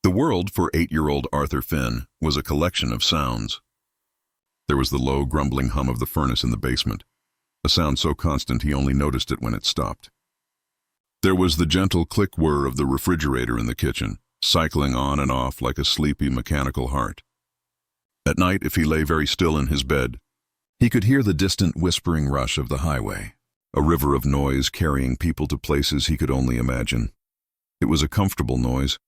The world for 8-year-old Arthur Finn was a collection of sounds. There was the low, grumbling hum of the furnace in the basement, a sound so constant he only noticed it when it stopped. There was the gentle click-whir of the refrigerator in the kitchen, cycling on and off like a sleepy mechanical heart. At night, if he lay very still in his bed, he could hear the distant whispering rush of the highway, a river of noise carrying people to places he could only imagine. It was a comfortable noise,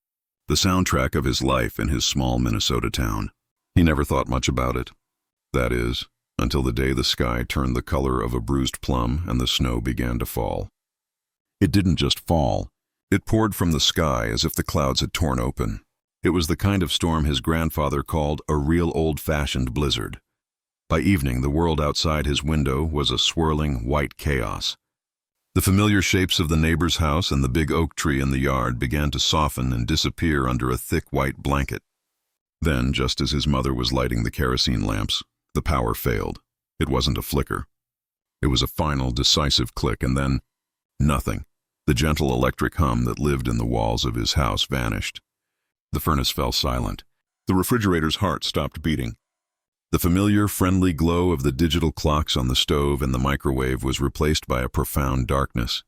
the soundtrack of his life in his small Minnesota town. He never thought much about it. That is, until the day the sky turned the color of a bruised plum and the snow began to fall. It didn't just fall. It poured from the sky as if the clouds had torn open. It was the kind of storm his grandfather called a real old-fashioned blizzard. By evening, the world outside his window was a swirling white chaos. The familiar shapes of the neighbor's house and the big oak tree in the yard began to soften and disappear under a thick white blanket. Then, just as his mother was lighting the kerosene lamps, the power failed. It wasn't a flicker. It was a final, decisive click, and then nothing. The gentle electric hum that lived in the walls of his house vanished. The furnace fell silent. The refrigerator's heart stopped beating. The familiar, friendly glow of the digital clocks on the stove and the microwave was replaced by a profound darkness.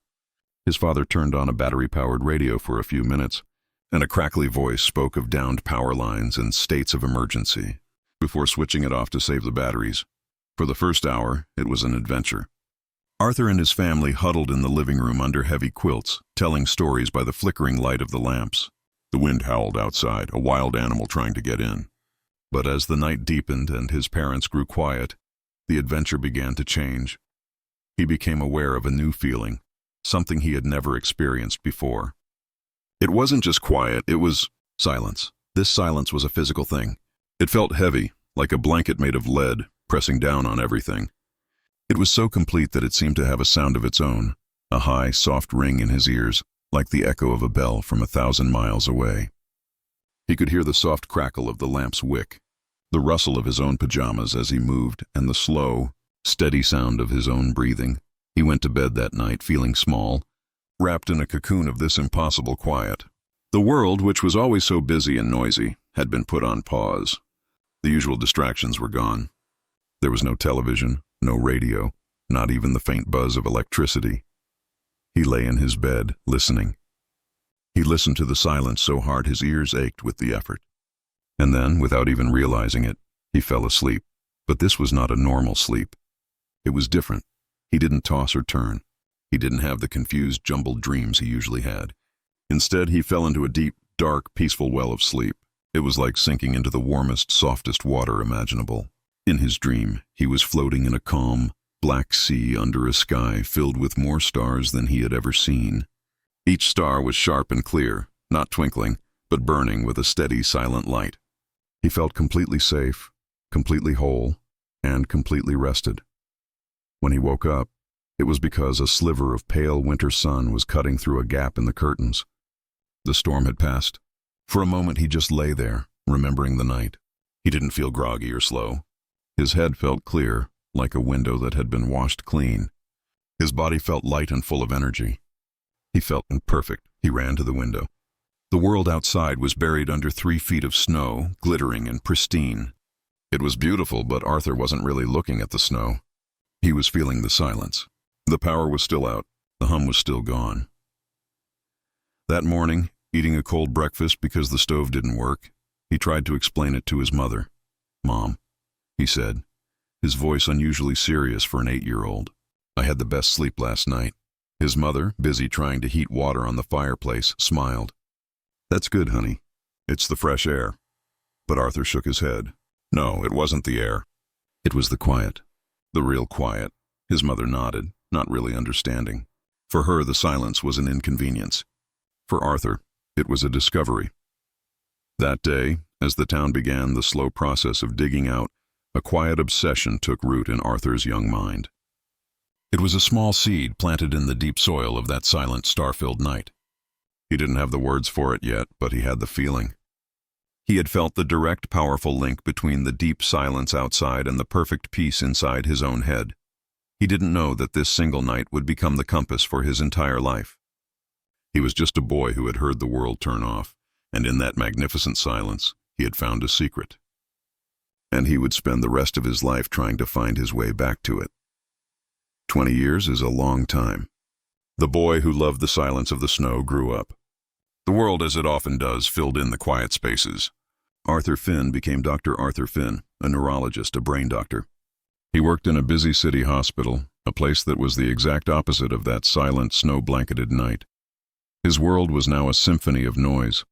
His father turned on a battery-powered radio for a few minutes, and a crackly voice spoke of downed power lines and states of emergency, before switching it off to save the batteries. For the first hour, it was an adventure. Arthur and his family huddled in the living room under heavy quilts, telling stories by the flickering light of the lamps. The wind howled outside, a wild animal trying to get in. But as the night deepened and his parents grew quiet, the adventure began to change. He became aware of a new feeling, something he had never experienced before. It wasn't just quiet, it was silence. This silence was a physical thing. It felt heavy, like a blanket made of lead, pressing down on everything. It was so complete that it seemed to have a sound of its own, a high, soft ring in his ears, like the echo of a bell from 1,000 miles away. He could hear the soft crackle of the lamp's wick, the rustle of his own pajamas as he moved, and the slow, steady sound of his own breathing. He went to bed that night feeling small, wrapped in a cocoon of this impossible quiet. The world, which was always so busy and noisy, had been put on pause. The usual distractions were gone. There was no television, no radio, not even the faint buzz of electricity. He lay in his bed, listening. He listened to the silence so hard his ears ached with the effort. And then, without even realizing it, he fell asleep. But this was not a normal sleep. It was different. He didn't toss or turn. He didn't have the confused, jumbled dreams he usually had. Instead, he fell into a deep, dark, peaceful well of sleep. It was like sinking into the warmest, softest water imaginable. In his dream, he was floating in a calm, black sea under a sky filled with more stars than he had ever seen. Each star was sharp and clear, not twinkling, but burning with a steady, silent light. He felt completely safe, completely whole, and completely rested. When he woke up, it was because a sliver of pale winter sun was cutting through a gap in the curtains. The storm had passed. For a moment he just lay there, remembering the night. He didn't feel groggy or slow. His head felt clear, like a window that had been washed clean. His body felt light and full of energy. He felt imperfect. He ran to the window. The world outside was buried under 3 feet of snow, glittering and pristine. It was beautiful, but Arthur wasn't really looking at the snow. He was feeling the silence. The power was still out. The hum was still gone. That morning, eating a cold breakfast because the stove didn't work, he tried to explain it to his mother. "Mom," he said, his voice unusually serious for an 8-year-old. "I had the best sleep last night." His mother, busy trying to heat water on the fireplace, smiled. "That's good, honey. It's the fresh air." But Arthur shook his head. No, it wasn't the air. It was the quiet. The real quiet. His mother nodded, not really understanding. For her, the silence was an inconvenience. For Arthur, it was a discovery. That day, as the town began the slow process of digging out, a quiet obsession took root in Arthur's young mind. It was a small seed planted in the deep soil of that silent, star-filled night. He didn't have the words for it yet, but he had the feeling. He had felt the direct, powerful link between the deep silence outside and the perfect peace inside his own head. He didn't know that this single night would become the compass for his entire life. He was just a boy who had heard the world turn off, And in that magnificent silence, he had found a secret. And he would spend the rest of his life trying to find his way back to it. 20 years is a long time. The boy who loved the silence of the snow grew up. The world, as it often does, filled in the quiet spaces. Arthur Finn became Dr. Arthur Finn, a neurologist, a brain doctor. He worked in a busy city hospital, a place that was the exact opposite of that silent, snow-blanketed night. His world was now a symphony of noise.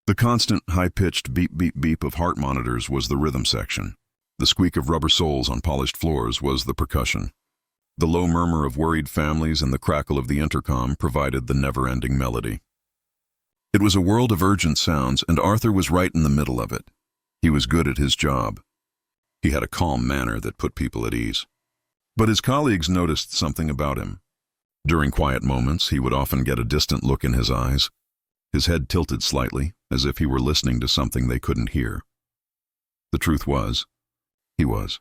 The constant, high-pitched beep-beep-beep of heart monitors was the rhythm section. The squeak of rubber soles on polished floors was the percussion. The low murmur of worried families and the crackle of the intercom provided the never-ending melody. It was a world of urgent sounds, and Arthur was right in the middle of it. He was good at his job. He had a calm manner that put people at ease. But his colleagues noticed something about him. During quiet moments, he would often get a distant look in his eyes. His head tilted slightly, as if he were listening to something they couldn't hear. The truth was, he was.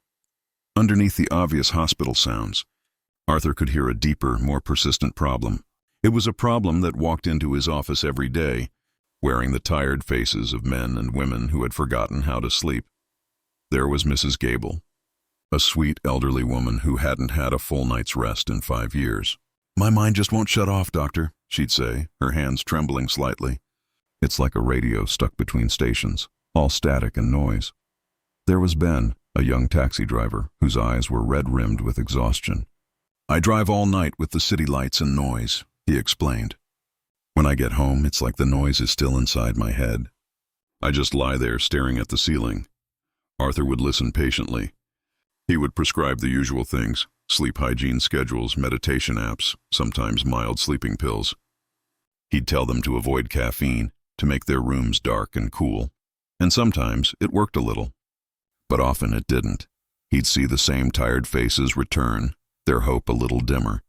Underneath the obvious hospital sounds, Arthur could hear a deeper, more persistent problem. It was a problem that walked into his office every day, wearing the tired faces of men and women who had forgotten how to sleep. There was Mrs. Gable, a sweet elderly woman who hadn't had a full night's rest in 5 years. "My mind just won't shut off, doctor," she'd say, her hands trembling slightly. It's like a radio stuck between stations, all static and noise. There was Ben, a young taxi driver, whose eyes were red-rimmed with exhaustion. "I drive all night with the city lights and noise," he explained. "When I get home, it's like the noise is still inside my head. I just lie there staring at the ceiling." Arthur would listen patiently. He would prescribe the usual things: sleep hygiene schedules, meditation apps, sometimes mild sleeping pills. He'd tell them to avoid caffeine, to make their rooms dark and cool. And sometimes it worked a little. But often it didn't. He'd see the same tired faces return, their hope a little dimmer.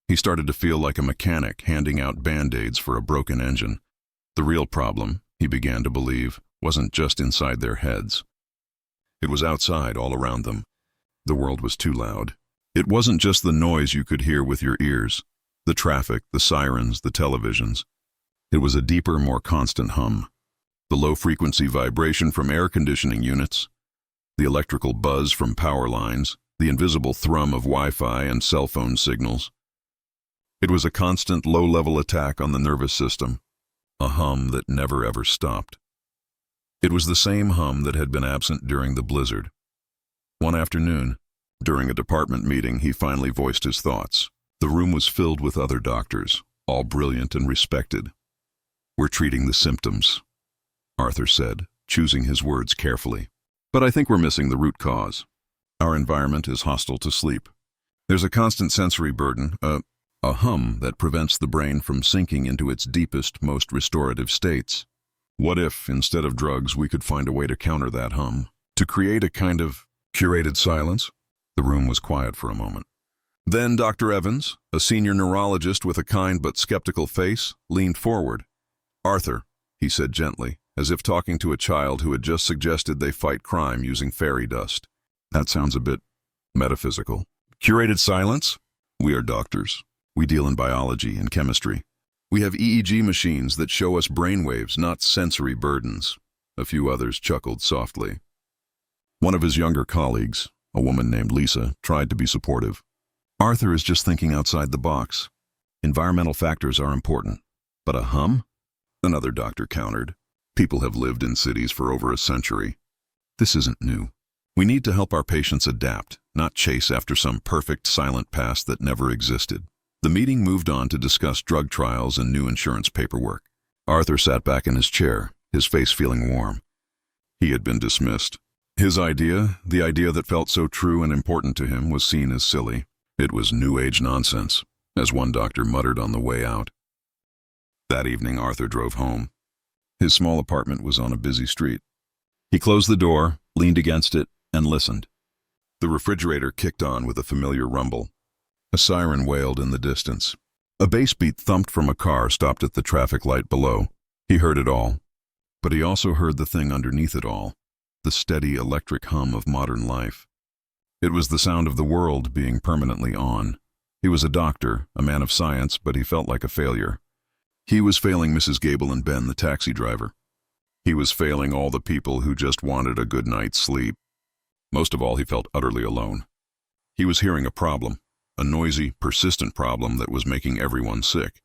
He started to feel like a mechanic handing out Band-Aids for a broken engine. The real problem, he began to believe, wasn't just inside their heads. It was outside, all around them. The world was too loud. It wasn't just the noise you could hear with your ears, the traffic, the sirens, the televisions. It was a deeper, more constant hum. The low-frequency vibration from air conditioning units, the electrical buzz from power lines, the invisible thrum of Wi-Fi and cell phone signals. It was a constant, low-level attack on the nervous system, a hum that never ever stopped. It was the same hum that had been absent during the blizzard. One afternoon, during a department meeting, he finally voiced his thoughts. The room was filled with other doctors, all brilliant and respected. "We're treating the symptoms," Arthur said, choosing his words carefully. "But I think we're missing the root cause. Our environment is hostile to sleep. There's a constant sensory burden, a hum that prevents the brain from sinking into its deepest, most restorative states. What if, instead of drugs, we could find a way to counter that hum, to create a kind of curated silence?" The room was quiet for a moment. Then Dr. Evans, a senior neurologist with a kind but skeptical face, leaned forward. "Arthur," he said gently, as if talking to a child who had just suggested they fight crime using fairy dust. "That sounds a bit metaphysical. Curated silence? We are doctors. We deal in biology and chemistry. We have EEG machines that show us brainwaves, not sensory burdens." A few others chuckled softly. One of his younger colleagues, a woman named Lisa, tried to be supportive. "Arthur is just thinking outside the box. Environmental factors are important. But a hum?" Another doctor countered. "People have lived in cities for over a century. This isn't new. We need to help our patients adapt, not chase after some perfect, silent past that never existed." The meeting moved on to discuss drug trials and new insurance paperwork. Arthur sat back in his chair, his face feeling warm. He had been dismissed. His idea, the idea that felt so true and important to him, was seen as silly. It was New Age nonsense, as one doctor muttered on the way out. That evening, Arthur drove home. His small apartment was on a busy street. He closed the door, leaned against it, and listened. The refrigerator kicked on with a familiar rumble. A siren wailed in the distance. A bass beat thumped from a car stopped at the traffic light below. He heard it all. But he also heard the thing underneath it all, the steady electric hum of modern life. It was the sound of the world being permanently on. He was a doctor, a man of science, but he felt like a failure. He was failing Mrs. Gable and Ben, the taxi driver. He was failing all the people who just wanted a good night's sleep. Most of all, he felt utterly alone. He was hearing a problem, a noisy, persistent problem that was making everyone sick,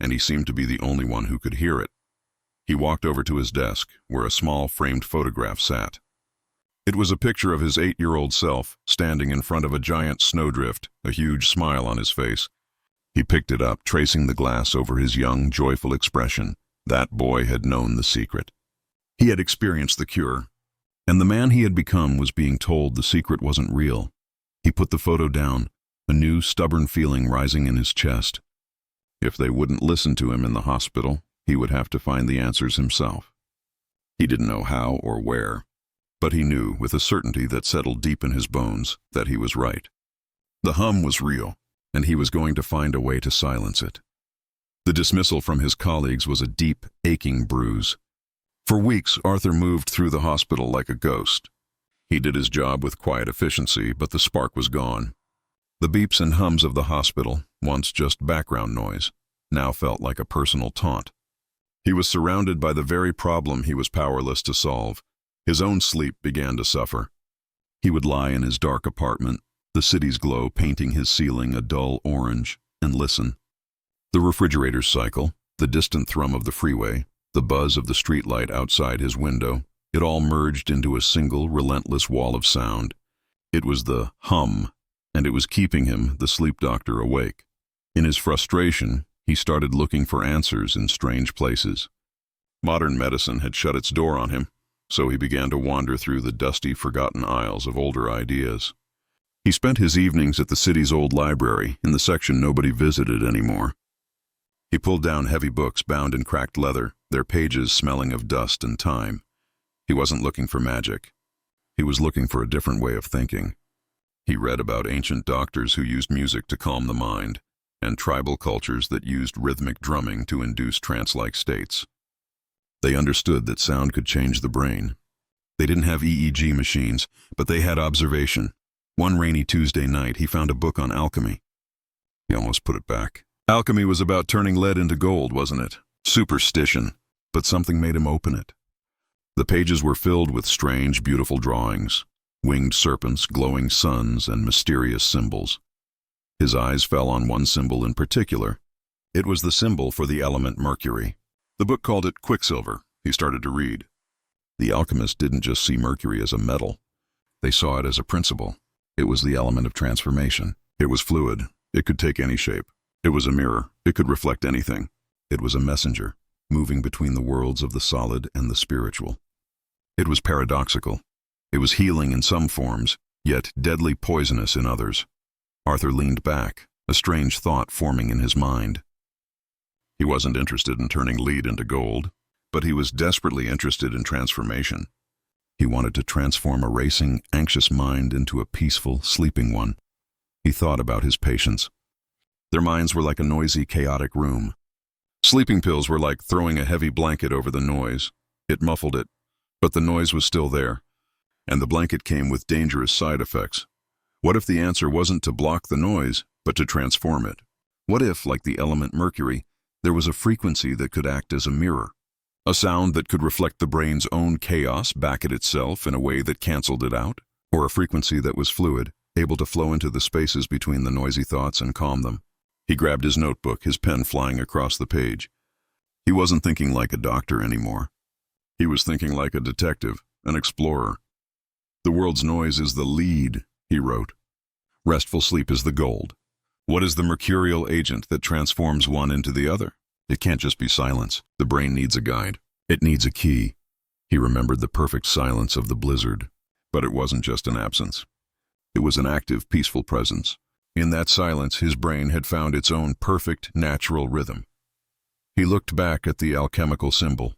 and he seemed to be the only one who could hear it. He walked over to his desk, where a small framed photograph sat. It was a picture of his 8-year-old self, standing in front of a giant snowdrift, a huge smile on his face. He picked it up, tracing the glass over his young, joyful expression. That boy had known the secret. He had experienced the cure, and the man he had become was being told the secret wasn't real. He put the photo down, a new, stubborn feeling rising in his chest. If they wouldn't listen to him in the hospital, he would have to find the answers himself. He didn't know how or where, but he knew with a certainty that settled deep in his bones that he was right. The hum was real, and he was going to find a way to silence it. The dismissal from his colleagues was a deep, aching bruise. For weeks, Arthur moved through the hospital like a ghost. He did his job with quiet efficiency, but the spark was gone. The beeps and hums of the hospital, once just background noise, now felt like a personal taunt. He was surrounded by the very problem he was powerless to solve. His own sleep began to suffer. He would lie in his dark apartment, the city's glow painting his ceiling a dull orange, and listen. The refrigerator's cycle, the distant thrum of the freeway, the buzz of the streetlight outside his window, it all merged into a single, relentless wall of sound. It was the hum, and it was keeping him, the sleep doctor, awake. In his frustration, he started looking for answers in strange places. Modern medicine had shut its door on him, so he began to wander through the dusty, forgotten aisles of older ideas. He spent his evenings at the city's old library, in the section nobody visited anymore. He pulled down heavy books bound in cracked leather, their pages smelling of dust and time. He wasn't looking for magic. He was looking for a different way of thinking. He read about ancient doctors who used music to calm the mind, and tribal cultures that used rhythmic drumming to induce trance-like states. They understood that sound could change the brain. They didn't have EEG machines, but they had observation. One rainy Tuesday night, he found a book on alchemy. He almost put it back. Alchemy was about turning lead into gold, wasn't it? Superstition. But something made him open it. The pages were filled with strange, beautiful drawings, winged serpents, glowing suns, and mysterious symbols. His eyes fell on one symbol in particular. It was the symbol for the element Mercury. The book called it quicksilver. He started to read. The alchemists didn't just see Mercury as a metal. They saw it as a principle. It was the element of transformation. It was fluid. It could take any shape. It was a mirror. It could reflect anything. It was a messenger, moving between the worlds of the solid and the spiritual. It was paradoxical. It was healing in some forms, yet deadly poisonous in others. Arthur leaned back, a strange thought forming in his mind. He wasn't interested in turning lead into gold, but he was desperately interested in transformation. He wanted to transform a racing, anxious mind into a peaceful, sleeping one. He thought about his patients. Their minds were like a noisy, chaotic room. Sleeping pills were like throwing a heavy blanket over the noise. It muffled it, but the noise was still there, and the blanket came with dangerous side effects. What if the answer wasn't to block the noise, but to transform it? What if, like the element Mercury, there was a frequency that could act as a mirror? A sound that could reflect the brain's own chaos back at itself in a way that canceled it out? Or a frequency that was fluid, able to flow into the spaces between the noisy thoughts and calm them? He grabbed his notebook, his pen flying across the page. He wasn't thinking like a doctor anymore. He was thinking like a detective, an explorer. The world's noise is the lead, he wrote. Restful sleep is the gold. What is the mercurial agent that transforms one into the other? It can't just be silence. The brain needs a guide. It needs a key. He remembered the perfect silence of the blizzard. But it wasn't just an absence. It was an active, peaceful presence. In that silence, his brain had found its own perfect, natural rhythm. He looked back at the alchemical symbol.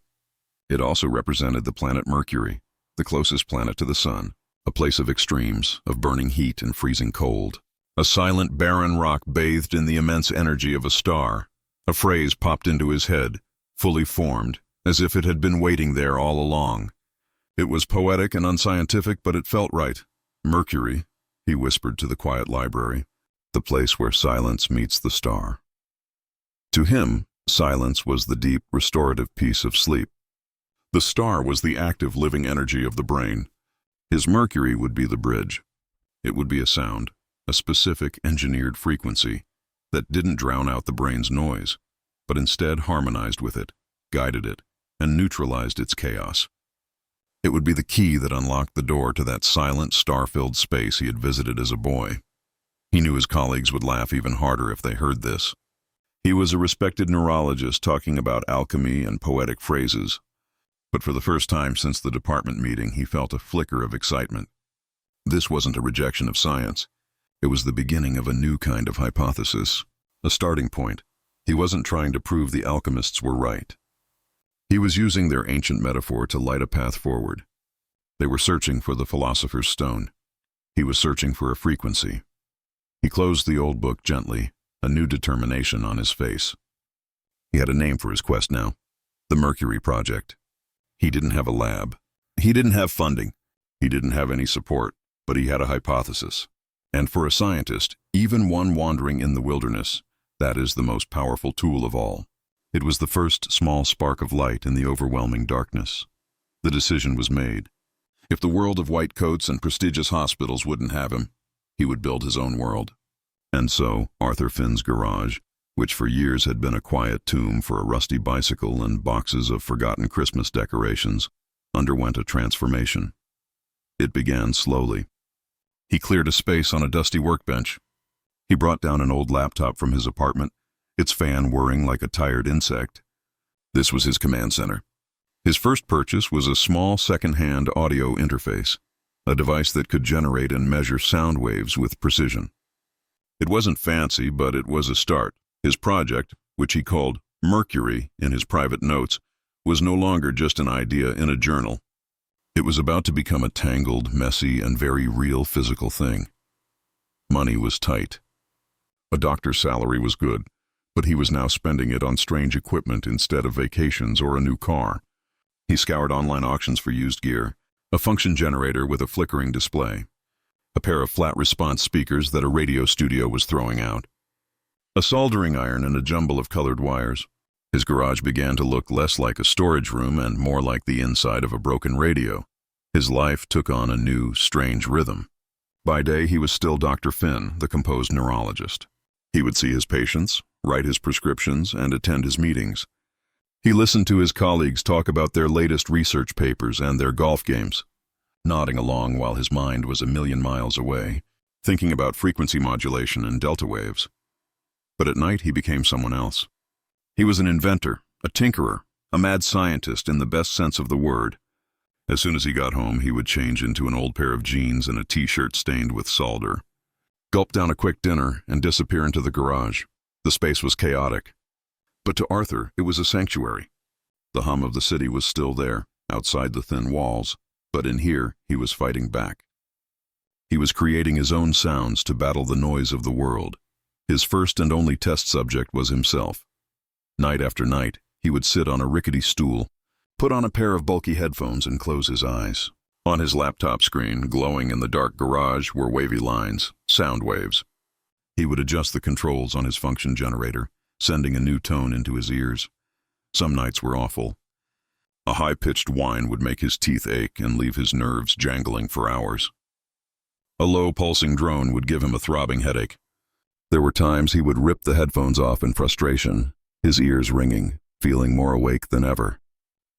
It also represented the planet Mercury, the closest planet to the sun, a place of extremes, of burning heat and freezing cold. A silent, barren rock bathed in the immense energy of a star. A phrase popped into his head, fully formed, as if it had been waiting there all along. It was poetic and unscientific, but it felt right. Mercury, he whispered to the quiet library, the place where silence meets the star. To him, silence was the deep, restorative peace of sleep. The star was the active living energy of the brain. His Mercury would be the bridge. It would be a sound, a specific engineered frequency that didn't drown out the brain's noise, but instead harmonized with it, guided it, and neutralized its chaos. It would be the key that unlocked the door to that silent, star-filled space he had visited as a boy. He knew his colleagues would laugh even harder if they heard this. He was a respected neurologist talking about alchemy and poetic phrases, but for the first time since the department meeting, he felt a flicker of excitement. This wasn't a rejection of science. It was the beginning of a new kind of hypothesis, a starting point. He wasn't trying to prove the alchemists were right. He was using their ancient metaphor to light a path forward. They were searching for the philosopher's stone. He was searching for a frequency. He closed the old book gently, a new determination on his face. He had a name for his quest now, the Mercury Project. He didn't have a lab. He didn't have funding. He didn't have any support, but he had a hypothesis. And for a scientist, even one wandering in the wilderness, that is the most powerful tool of all. It was the first small spark of light in the overwhelming darkness. The decision was made. If the world of white coats and prestigious hospitals wouldn't have him, he would build his own world. And so, Arthur Finn's garage, which for years had been a quiet tomb for a rusty bicycle and boxes of forgotten Christmas decorations, underwent a transformation. It began slowly. He cleared a space on a dusty workbench. He brought down an old laptop from his apartment, its fan whirring like a tired insect. This was his command center. His first purchase was a small second-hand audio interface, a device that could generate and measure sound waves with precision. It wasn't fancy, but it was a start. His project, which he called Mercury in his private notes, was no longer just an idea in a journal. It was about to become a tangled, messy, and very real physical thing. Money was tight. A doctor's salary was good, but he was now spending it on strange equipment instead of vacations or a new car. He scoured online auctions for used gear, a function generator with a flickering display, a pair of flat response speakers that a radio studio was throwing out, a soldering iron and a jumble of colored wires. His garage began to look less like a storage room and more like the inside of a broken radio. His life took on a new, strange rhythm. By day, he was still Dr. Finn, the composed neurologist. He would see his patients, write his prescriptions, and attend his meetings. He listened to his colleagues talk about their latest research papers and their golf games, nodding along while his mind was a million miles away, thinking about frequency modulation and delta waves. But at night, he became someone else. He was an inventor, a tinkerer, a mad scientist in the best sense of the word. As soon as he got home, he would change into an old pair of jeans and a t-shirt stained with solder, gulp down a quick dinner, and disappear into the garage. The space was chaotic. But to Arthur, it was a sanctuary. The hum of the city was still there, outside the thin walls, but in here, he was fighting back. He was creating his own sounds to battle the noise of the world. His first and only test subject was himself. Night after night, he would sit on a rickety stool, put on a pair of bulky headphones, and close his eyes. On his laptop screen, glowing in the dark garage, were wavy lines, sound waves. He would adjust the controls on his function generator, sending a new tone into his ears. Some nights were awful. A high-pitched whine would make his teeth ache and leave his nerves jangling for hours. A low, pulsing drone would give him a throbbing headache. There were times he would rip the headphones off in frustration, his ears ringing, feeling more awake than ever.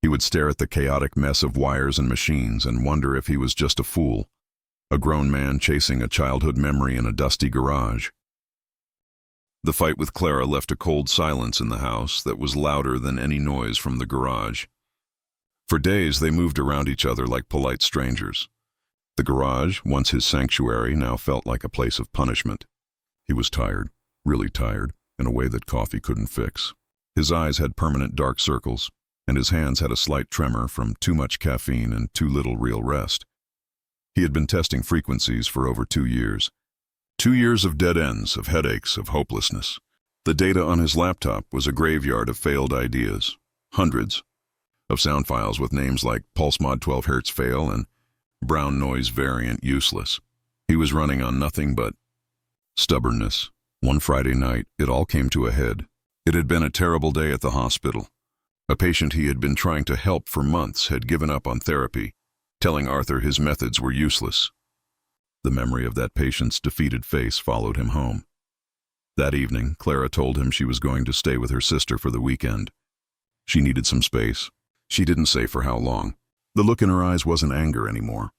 He would stare at the chaotic mess of wires and machines and wonder if he was just a fool, a grown man chasing a childhood memory in a dusty garage. The fight with Clara left a cold silence in the house that was louder than any noise from the garage. For days they moved around each other like polite strangers. The garage, once his sanctuary, now felt like a place of punishment. He was tired, really tired, in a way that coffee couldn't fix. His eyes had permanent dark circles, and his hands had a slight tremor from too much caffeine and too little real rest. He had been testing frequencies for over 2 years. 2 years of dead ends, of headaches, of hopelessness. The data on his laptop was a graveyard of failed ideas, hundreds of sound files with names like Pulse Mod 12 Hz fail and Brown Noise Variant useless. He was running on nothing but stubbornness. One Friday night, it all came to a head. It had been a terrible day at the hospital. A patient he had been trying to help for months had given up on therapy, telling Arthur his methods were useless. The memory of that patient's defeated face followed him home. That evening, Clara told him she was going to stay with her sister for the weekend. She needed some space. She didn't say for how long. The look in her eyes wasn't anger anymore.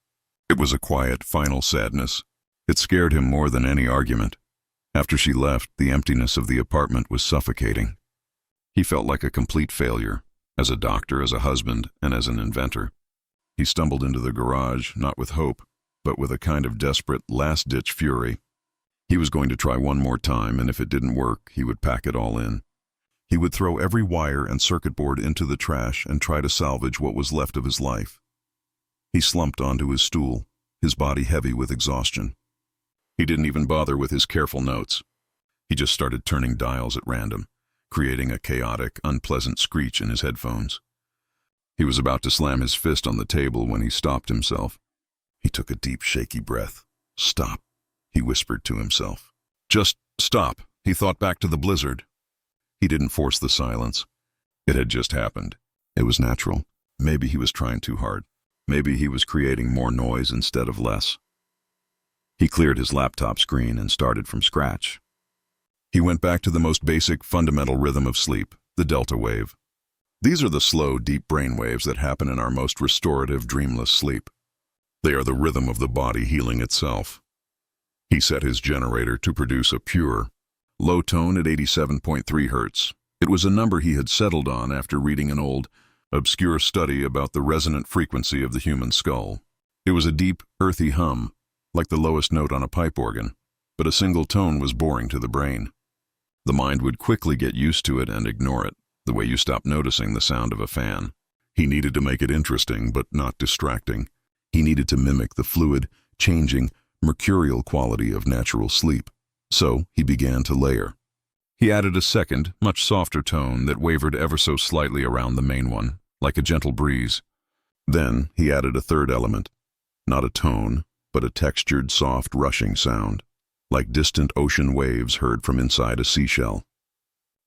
It was a quiet, final sadness. It scared him more than any argument. After she left, the emptiness of the apartment was suffocating. He felt like a complete failure, as a doctor, as a husband, and as an inventor. He stumbled into the garage, not with hope, but with a kind of desperate, last-ditch fury. He was going to try one more time, and if it didn't work, he would pack it all in. He would throw every wire and circuit board into the trash and try to salvage what was left of his life. He slumped onto his stool, his body heavy with exhaustion. He didn't even bother with his careful notes. He just started turning dials at random, creating a chaotic, unpleasant screech in his headphones. He was about to slam his fist on the table when he stopped himself. He took a deep, shaky breath. "Stop," he whispered to himself. Just stop. He thought back to the blizzard. He didn't force the silence. It had just happened. It was natural. Maybe he was trying too hard. Maybe he was creating more noise instead of less. He cleared his laptop screen and started from scratch. He went back to the most basic, fundamental rhythm of sleep, the delta wave. These are the slow, deep brain waves that happen in our most restorative, dreamless sleep. They are the rhythm of the body healing itself. He set his generator to produce a pure, low tone at 87.3 hertz. It was a number he had settled on after reading an old, obscure study about the resonant frequency of the human skull. It was a deep, earthy hum, like the lowest note on a pipe organ, but a single tone was boring to the brain. The mind would quickly get used to it and ignore it, the way you stop noticing the sound of a fan. He needed to make it interesting, but not distracting. He needed to mimic the fluid, changing, mercurial quality of natural sleep. So he began to layer. He added a second, much softer tone that wavered ever so slightly around the main one, like a gentle breeze. Then he added a third element, not a tone, but a textured, soft, rushing sound, like distant ocean waves heard from inside a seashell.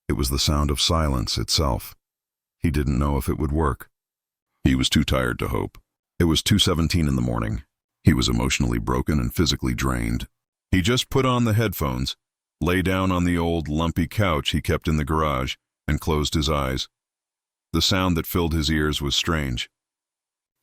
It was the sound of silence itself. He didn't know if it would work. He was too tired to hope. It was 2:17 in the morning. He was emotionally broken and physically drained. He just put on the headphones, lay down on the old, lumpy couch he kept in the garage, and closed his eyes. The sound that filled his ears was strange.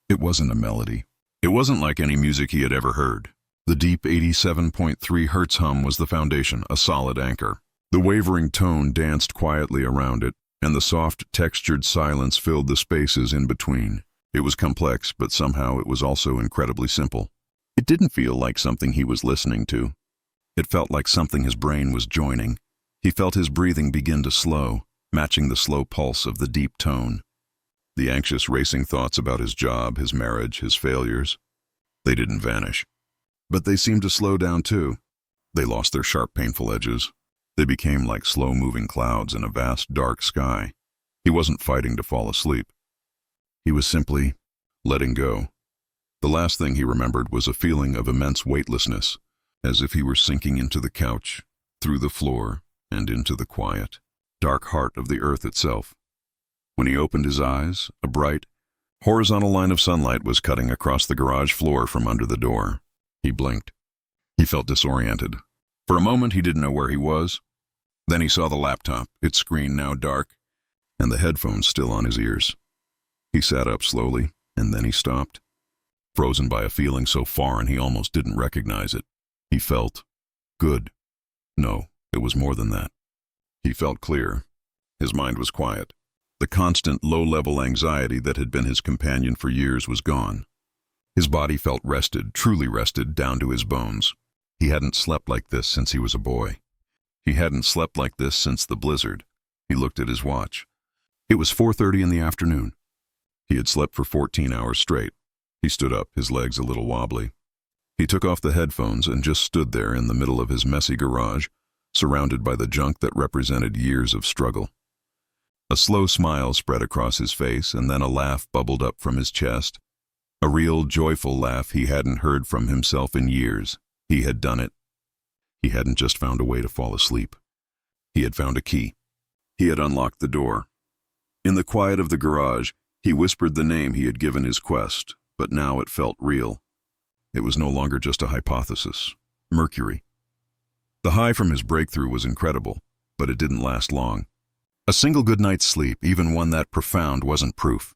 It wasn't a melody. It wasn't like any music he had ever heard. The deep 87.3 hertz hum was the foundation, a solid anchor. The wavering tone danced quietly around it, and the soft, textured silence filled the spaces in between. It was complex, but somehow it was also incredibly simple. It didn't feel like something he was listening to. It felt like something his brain was joining. He felt his breathing begin to slow, matching the slow pulse of the deep tone. The anxious, racing thoughts about his job, his marriage, his failures, they didn't vanish. But they seemed to slow down too. They lost their sharp, painful edges. They became like slow-moving clouds in a vast, dark sky. He wasn't fighting to fall asleep. He was simply letting go. The last thing he remembered was a feeling of immense weightlessness, as if he were sinking into the couch, through the floor, and into the quiet, dark heart of the earth itself. When he opened his eyes, a bright, horizontal line of sunlight was cutting across the garage floor from under the door. He blinked. He felt disoriented. For a moment he didn't know where he was. Then he saw the laptop, its screen now dark, and the headphones still on his ears. He sat up slowly, and then he stopped, frozen by a feeling so foreign he almost didn't recognize it. He felt good. No, it was more than that. He felt clear. His mind was quiet. The constant, low-level anxiety that had been his companion for years was gone. His body felt rested, truly rested, down to his bones. He hadn't slept like this since he was a boy. He hadn't slept like this since the blizzard. He looked at his watch. It was 4:30 in the afternoon. He had slept for 14 hours straight. He stood up, his legs a little wobbly. He took off the headphones and just stood there in the middle of his messy garage, surrounded by the junk that represented years of struggle. A slow smile spread across his face, and then a laugh bubbled up from his chest. A real, joyful laugh he hadn't heard from himself in years. He had done it. He hadn't just found a way to fall asleep. He had found a key. He had unlocked the door. In the quiet of the garage, he whispered the name he had given his quest, but now it felt real. It was no longer just a hypothesis. Mercury. The high from his breakthrough was incredible, but it didn't last long. A single good night's sleep, even one that profound, wasn't proof.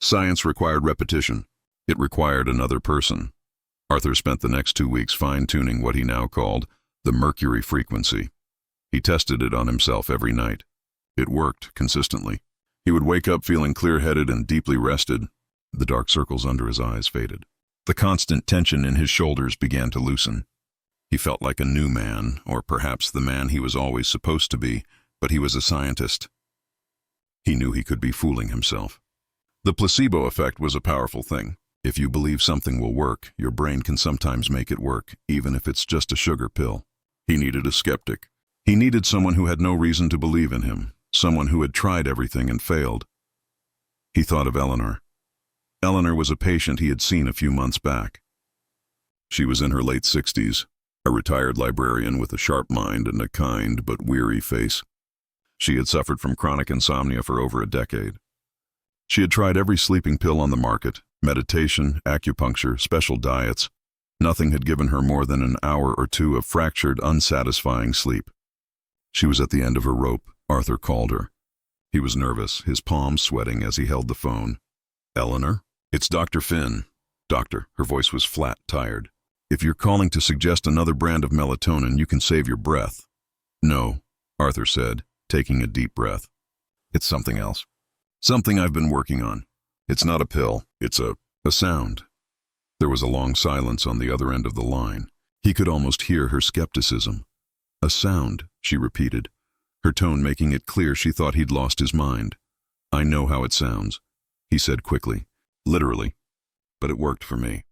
Science required repetition. It required another person. Arthur spent the next 2 weeks fine-tuning what he now called the Mercury frequency. He tested it on himself every night. It worked consistently. He would wake up feeling clear-headed and deeply rested. The dark circles under his eyes faded. The constant tension in his shoulders began to loosen. He felt like a new man, or perhaps the man he was always supposed to be, but he was a scientist. He knew he could be fooling himself. The placebo effect was a powerful thing. If you believe something will work, your brain can sometimes make it work, even if it's just a sugar pill. He needed a skeptic. He needed someone who had no reason to believe in him, someone who had tried everything and failed. He thought of Eleanor. Eleanor was a patient he had seen a few months back. She was in her late 60s, a retired librarian with a sharp mind and a kind but weary face. She had suffered from chronic insomnia for over a decade. She had tried every sleeping pill on the market, meditation, acupuncture, special diets. Nothing had given her more than an hour or two of fractured, unsatisfying sleep. She was at the end of her rope. Arthur called her. He was nervous, his palms sweating as he held the phone. "Eleanor? It's Dr. Finn." "Doctor," her voice was flat, tired. "If you're calling to suggest another brand of melatonin, you can save your breath." "No," Arthur said, taking a deep breath. "It's something else. Something I've been working on. It's not a pill, it's a sound." There was a long silence on the other end of the line. He could almost hear her skepticism. "A sound," she repeated, her tone making it clear she thought he'd lost his mind. "I know how it sounds," he said quickly. "Literally. But it worked for me.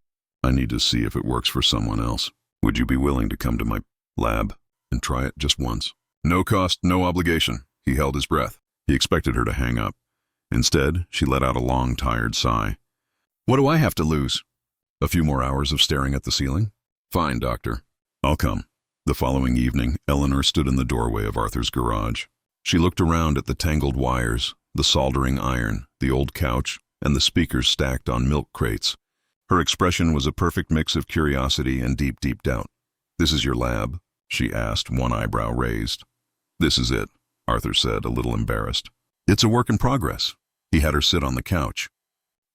I need to see if it works for someone else. Would you be willing to come to my lab and try it just once? No cost, no obligation." He held his breath. He expected her to hang up. Instead, she let out a long, tired sigh. "What do I have to lose? A few more hours of staring at the ceiling? Fine, doctor. I'll come." The following evening, Eleanor stood in the doorway of Arthur's garage. She looked around at the tangled wires, the soldering iron, the old couch, and the speakers stacked on milk crates. Her expression was a perfect mix of curiosity and deep, deep doubt. "This is your lab?" she asked, one eyebrow raised. "This is it," Arthur said, a little embarrassed. "It's a work in progress." He had her sit on the couch.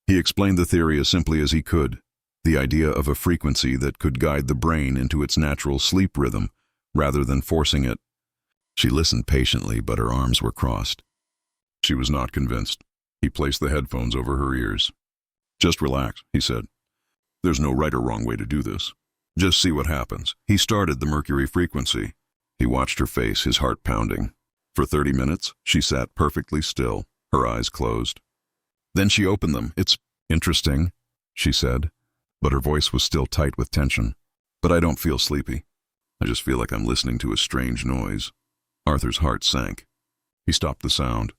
He explained the theory as simply as he could, the idea of a frequency that could guide the brain into its natural sleep rhythm, rather than forcing it. She listened patiently, but her arms were crossed. She was not convinced. He placed the headphones over her ears. "Just relax," he said. "There's no right or wrong way to do this. Just see what happens." He started the Mercury frequency. He watched her face, his heart pounding. For 30 minutes, she sat perfectly still, her eyes closed. Then she opened them. "It's interesting," she said, but her voice was still tight with tension. "But I don't feel sleepy. I just feel like I'm listening to a strange noise." Arthur's heart sank. He stopped the sound.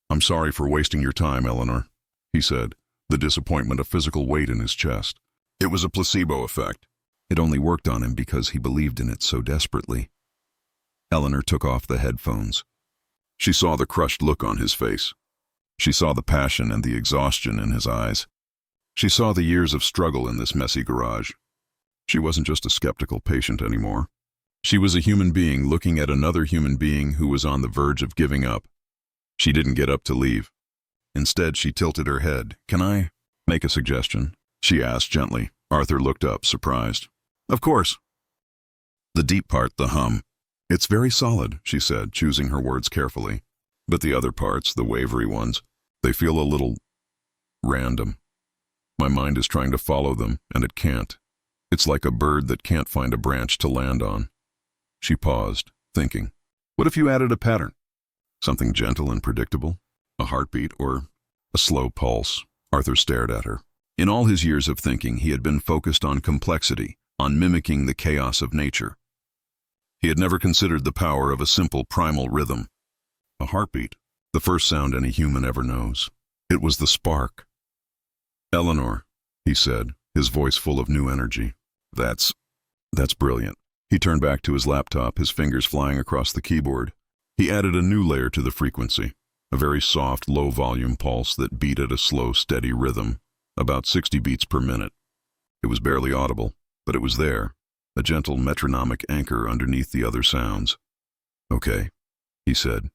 "I'm sorry for wasting your time, Eleanor," he said, the disappointment a physical weight in his chest. "It was a placebo effect." It only worked on him because he believed in it so desperately. Eleanor took off the headphones. She saw the crushed look on his face. She saw the passion and the exhaustion in his eyes. She saw the years of struggle in this messy garage. She wasn't just a skeptical patient anymore. She was a human being looking at another human being who was on the verge of giving up. She didn't get up to leave. Instead, she tilted her head. "Can I make a suggestion?" she asked gently. Arthur looked up, surprised. "Of course." The deep part, the hum. "It's very solid," she said, choosing her words carefully. "But the other parts, the wavery ones, they feel a little random. My mind is trying to follow them, and it can't. It's like a bird that can't find a branch to land on." She paused, thinking. "What if you added a pattern? Something gentle and predictable? A heartbeat or a slow pulse?" Arthur stared at her. In all his years of thinking, he had been focused on complexity, on mimicking the chaos of nature. He had never considered the power of a simple primal rhythm. A heartbeat, the first sound any human ever knows. It was the spark. "Eleanor," he said, his voice full of new energy. That's brilliant." He turned back to his laptop, his fingers flying across the keyboard. He added a new layer to the frequency. a very soft, low-volume pulse that beat at a slow, steady rhythm, about 60 beats per minute. It was barely audible, but it was there, a gentle metronomic anchor underneath the other sounds. "Okay," he said,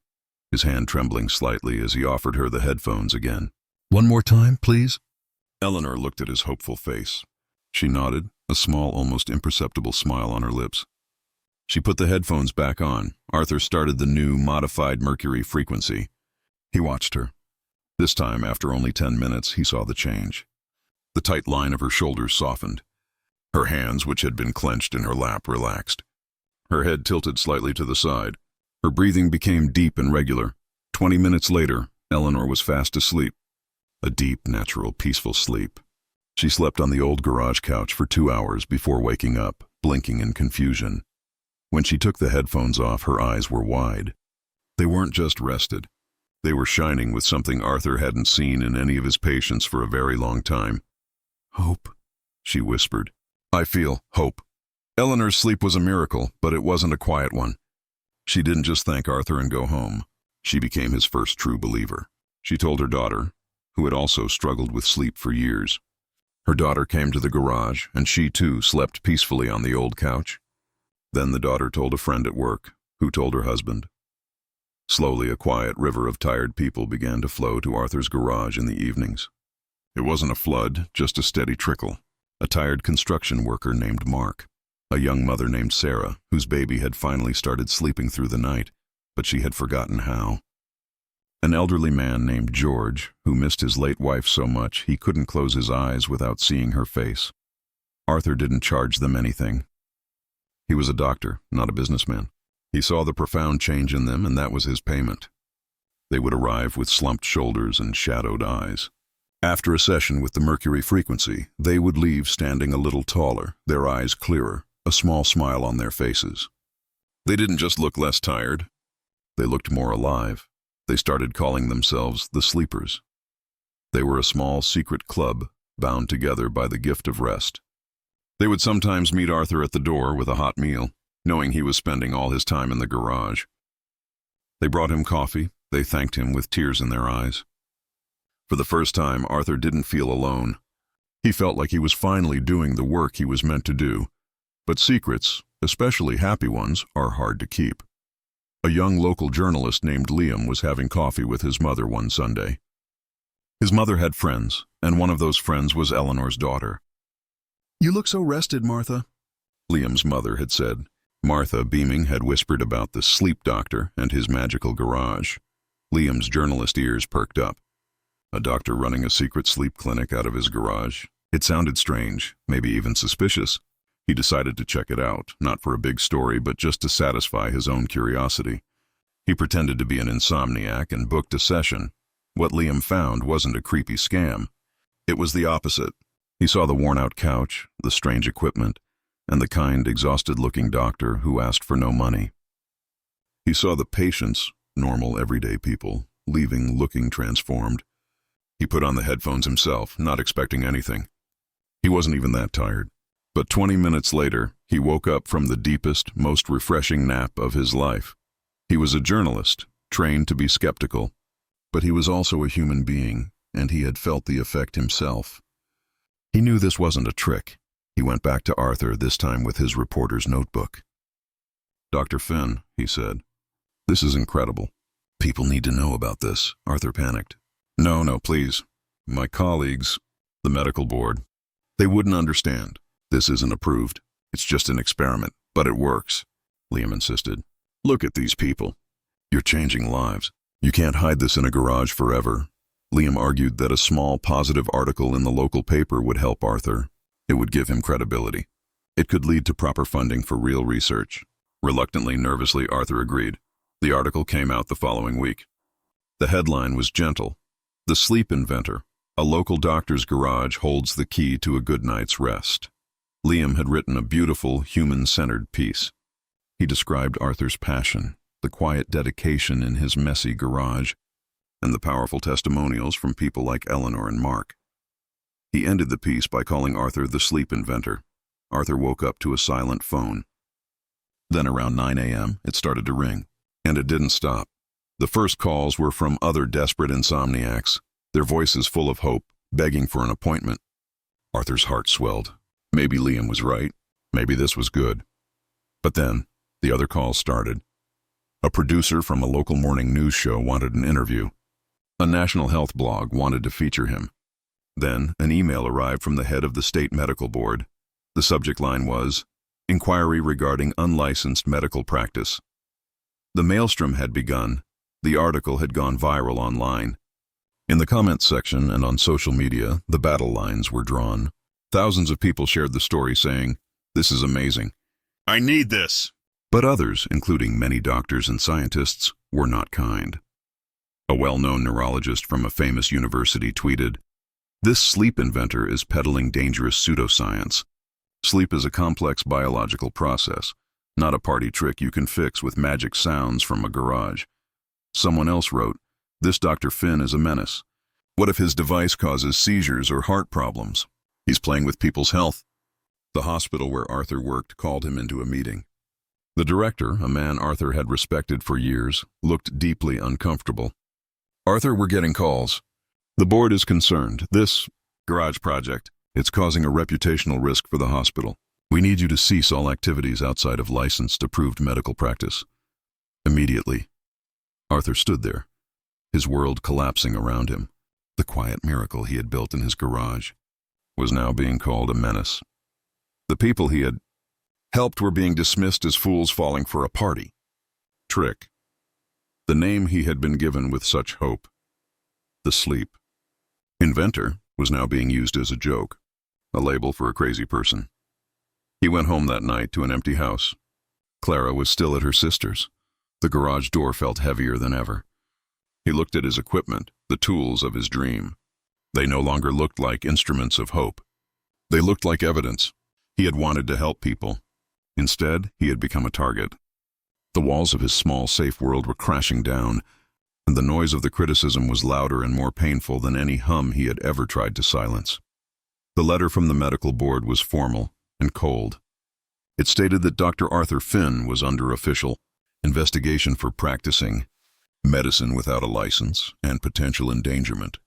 his hand trembling slightly as he offered her the headphones again. "One more time, please?" Eleanor looked at his hopeful face. She nodded, a small, almost imperceptible smile on her lips. She put the headphones back on. Arthur started the new, modified Mercury frequency. He watched her. This time, after only 10 minutes, he saw the change. The tight line of her shoulders softened. Her hands, which had been clenched in her lap, relaxed. Her head tilted slightly to the side. Her breathing became deep and regular. 20 minutes later, Eleanor was fast asleep. A deep, natural, peaceful sleep. She slept on the old garage couch for 2 hours before waking up, blinking in confusion. When she took the headphones off, her eyes were wide. They weren't just rested. They were shining with something Arthur hadn't seen in any of his patients for a very long time. "Hope," she whispered. "I feel hope." Eleanor's sleep was a miracle, but it wasn't a quiet one. She didn't just thank Arthur and go home. She became his first true believer. She told her daughter, who had also struggled with sleep for years. Her daughter came to the garage, and she too slept peacefully on the old couch. Then the daughter told a friend at work, who told her husband. Slowly, a quiet river of tired people began to flow to Arthur's garage in the evenings. It wasn't a flood, just a steady trickle. A tired construction worker named Mark. A young mother named Sarah, whose baby had finally started sleeping through the night, but she had forgotten how. An elderly man named George, who missed his late wife so much he couldn't close his eyes without seeing her face. Arthur didn't charge them anything. He was a doctor, not a businessman. He saw the profound change in them, and that was his payment. They would arrive with slumped shoulders and shadowed eyes. After a session with the Mercury frequency, they would leave standing a little taller, their eyes clearer, a small smile on their faces. They didn't just look less tired. They looked more alive. They started calling themselves the Sleepers. They were a small secret club, bound together by the gift of rest. They would sometimes meet Arthur at the door with a hot meal, knowing he was spending all his time in the garage. They brought him coffee. They thanked him with tears in their eyes. For the first time, Arthur didn't feel alone. He felt like he was finally doing the work he was meant to do. But secrets, especially happy ones, are hard to keep. A young local journalist named Liam was having coffee with his mother one Sunday. His mother had friends, and one of those friends was Eleanor's daughter. "You look so rested, Martha," Liam's mother had said. Martha, beaming, had whispered about the sleep doctor and his magical garage. Liam's journalist ears perked up. A doctor running a secret sleep clinic out of his garage. It sounded strange, maybe even suspicious. He decided to check it out, not for a big story, but just to satisfy his own curiosity. He pretended to be an insomniac and booked a session. What Liam found wasn't a creepy scam. It was the opposite. He saw the worn-out couch, the strange equipment, and the kind, exhausted-looking doctor who asked for no money. He saw the patients, normal, everyday people, leaving looking transformed. He put on the headphones himself, not expecting anything. He wasn't even that tired. But 20 minutes later, he woke up from the deepest, most refreshing nap of his life. He was a journalist, trained to be skeptical, but he was also a human being, and he had felt the effect himself. He knew this wasn't a trick. He went back to Arthur, this time with his reporter's notebook. "Dr. Finn," he said, "this is incredible. People need to know about this." Arthur panicked. No, please. My colleagues, the medical board, they wouldn't understand. This isn't approved. It's just an experiment, but it works," Liam insisted. "Look at these people. You're changing lives. You can't hide this in a garage forever." Liam argued that a small positive article in the local paper would help Arthur. It would give him credibility. It could lead to proper funding for real research. Reluctantly, nervously, Arthur agreed. The article came out the following week. The headline was gentle. "The Sleep Inventor. A local doctor's garage holds the key to a good night's rest." Liam had written a beautiful, human-centered piece. He described Arthur's passion, the quiet dedication in his messy garage, and the powerful testimonials from people like Eleanor and Mark. He ended the piece by calling Arthur the Sleep Inventor. Arthur woke up to a silent phone. Then around 9 a.m., it started to ring, and it didn't stop. The first calls were from other desperate insomniacs, their voices full of hope, begging for an appointment. Arthur's heart swelled. Maybe Liam was right. Maybe this was good. But then, the other calls started. A producer from a local morning news show wanted an interview. A national health blog wanted to feature him. Then, an email arrived from the head of the state medical board. The subject line was, "Inquiry regarding unlicensed medical practice." The maelstrom had begun. The article had gone viral online. In the comments section and on social media, the battle lines were drawn. Thousands of people shared the story saying, "This is amazing. I need this." But others, including many doctors and scientists, were not kind. A well-known neurologist from a famous university tweeted, "This sleep inventor is peddling dangerous pseudoscience. Sleep is a complex biological process, not a party trick you can fix with magic sounds from a garage." Someone else wrote, "This Dr. Finn is a menace. What if his device causes seizures or heart problems? He's playing with people's health." The hospital where Arthur worked called him into a meeting. The director, a man Arthur had respected for years, looked deeply uncomfortable. "Arthur, we're getting calls. The board is concerned. This garage project, it's causing a reputational risk for the hospital. We need you to cease all activities outside of licensed, approved medical practice. Immediately." Arthur stood there, his world collapsing around him. The quiet miracle he had built in his garage was now being called a menace. The people he had helped were being dismissed as fools falling for a party trick. The name he had been given with such hope, the sleep Inventor, was now being used as a joke, a label for a crazy person. He went home that night to an empty house. Clara was still at her sister's. The garage door felt heavier than ever. He looked at his equipment, the tools of his dream. They no longer looked like instruments of hope. They looked like evidence. He had wanted to help people. Instead, he had become a target. The walls of his small, safe world were crashing down, and the noise of the criticism was louder and more painful than any hum he had ever tried to silence. The letter from the medical board was formal and cold. It stated that Dr. Arthur Finn was under official investigation for practicing medicine without a license and potential endangerment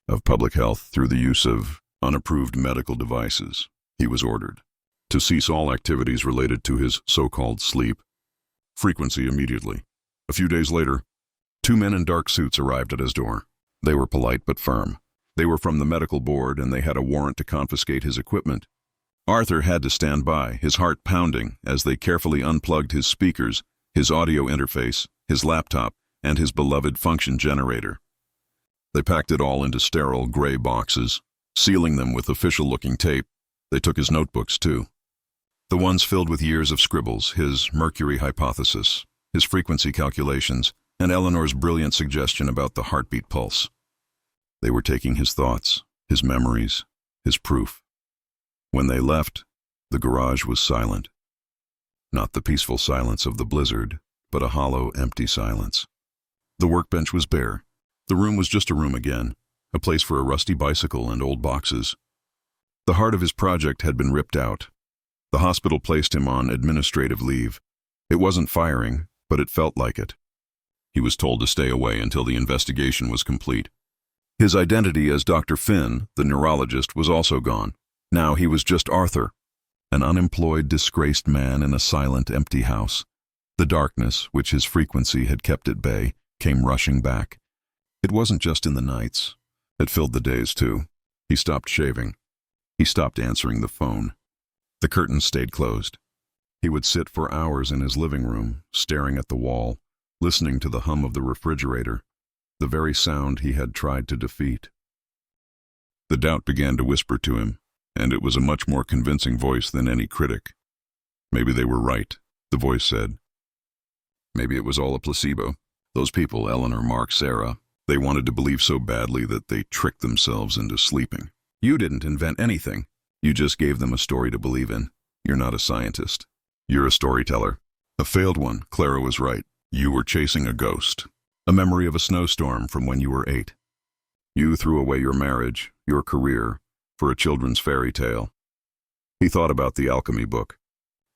of public health through the use of unapproved medical devices. He was ordered to cease all activities related to his so-called sleep frequency immediately. A few days later, 2 men in dark suits arrived at his door. They were polite but firm. They were from the medical board and they had a warrant to confiscate his equipment. Arthur had to stand by, his heart pounding, as they carefully unplugged his speakers, his audio interface, his laptop, and his beloved function generator. They packed it all into sterile gray boxes, sealing them with official-looking tape. They took his notebooks, too. The ones filled with years of scribbles, his Mercury hypothesis, his frequency calculations, and Eleanor's brilliant suggestion about the heartbeat pulse. They were taking his thoughts, his memories, his proof. When they left, the garage was silent. Not the peaceful silence of the blizzard, but a hollow, empty silence. The workbench was bare. The room was just a room again, a place for a rusty bicycle and old boxes. The heart of his project had been ripped out. The hospital placed him on administrative leave. It wasn't firing, but it felt like it. He was told to stay away until the investigation was complete. His identity as Dr. Finn, the neurologist, was also gone. Now he was just Arthur, an unemployed, disgraced man in a silent, empty house. The darkness, which his frequency had kept at bay, came rushing back. It wasn't just in the nights. It filled the days, too. He stopped shaving. He stopped answering the phone. The curtains stayed closed. He would sit for hours in his living room, staring at the wall, listening to the hum of the refrigerator, the very sound he had tried to defeat. The doubt began to whisper to him, and it was a much more convincing voice than any critic. Maybe they were right, the voice said. Maybe it was all a placebo. Those people, Eleanor, Mark, Sarah, they wanted to believe so badly that they tricked themselves into sleeping. You didn't invent anything. You just gave them a story to believe in. You're not a scientist. You're a storyteller. A failed one. Clara was right. You were chasing a ghost. A memory of a snowstorm from when you were 8. You threw away your marriage, your career, for a children's fairy tale. He thought about the alchemy book.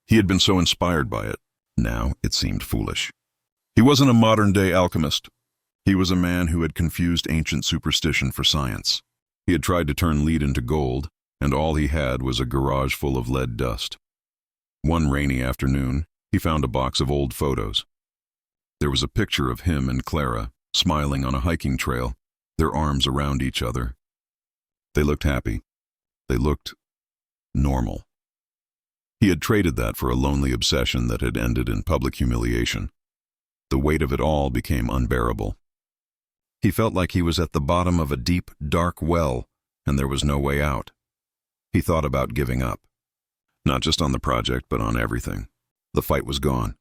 He had been so inspired by it. Now it seemed foolish. He wasn't a modern-day alchemist. He was a man who had confused ancient superstition for science. He had tried to turn lead into gold, and all he had was a garage full of lead dust. One rainy afternoon, he found a box of old photos. There was a picture of him and Clara, smiling on a hiking trail, their arms around each other. They looked happy. They looked normal. He had traded that for a lonely obsession that had ended in public humiliation. The weight of it all became unbearable. He felt like he was at the bottom of a deep, dark well, and there was no way out. He thought about giving up. Not just on the project, but on everything. The fight was gone.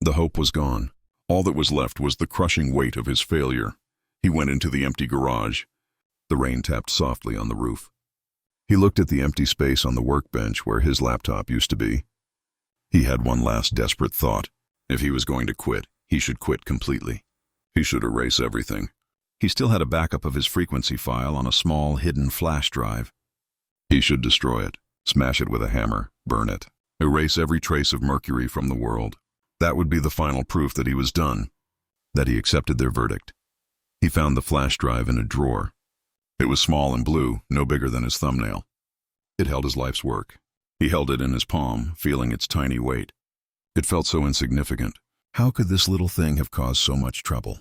The hope was gone. All that was left was the crushing weight of his failure. He went into the empty garage. The rain tapped softly on the roof. He looked at the empty space on the workbench where his laptop used to be. He had one last desperate thought. If he was going to quit, he should quit completely. He should erase everything. He still had a backup of his frequency file on a small, hidden flash drive. He should destroy it, smash it with a hammer, burn it, erase every trace of Mercury from the world. That would be the final proof that he was done, that he accepted their verdict. He found the flash drive in a drawer. It was small and blue, no bigger than his thumbnail. It held his life's work. He held it in his palm, feeling its tiny weight. It felt so insignificant. How could this little thing have caused so much trouble?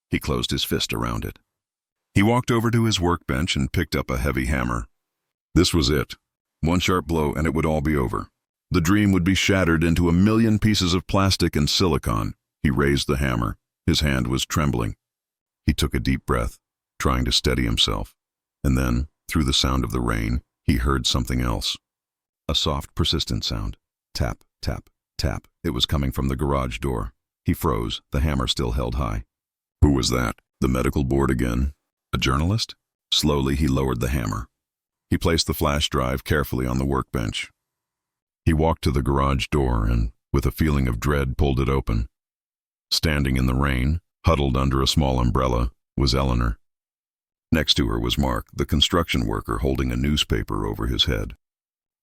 He closed his fist around it. He walked over to his workbench and picked up a heavy hammer. This was it. One sharp blow and it would all be over. The dream would be shattered into a million pieces of plastic and silicon. He raised the hammer. His hand was trembling. He took a deep breath, trying to steady himself. And then, through the sound of the rain, he heard something else. A soft, persistent sound. Tap, tap, tap. It was coming from the garage door. He froze, the hammer still held high. Who was that? The medical board again? A journalist? Slowly, he lowered the hammer. He placed the flash drive carefully on the workbench. He walked to the garage door and, with a feeling of dread, pulled it open. Standing in the rain, huddled under a small umbrella, was Eleanor. Next to her was Mark, the construction worker, holding a newspaper over his head.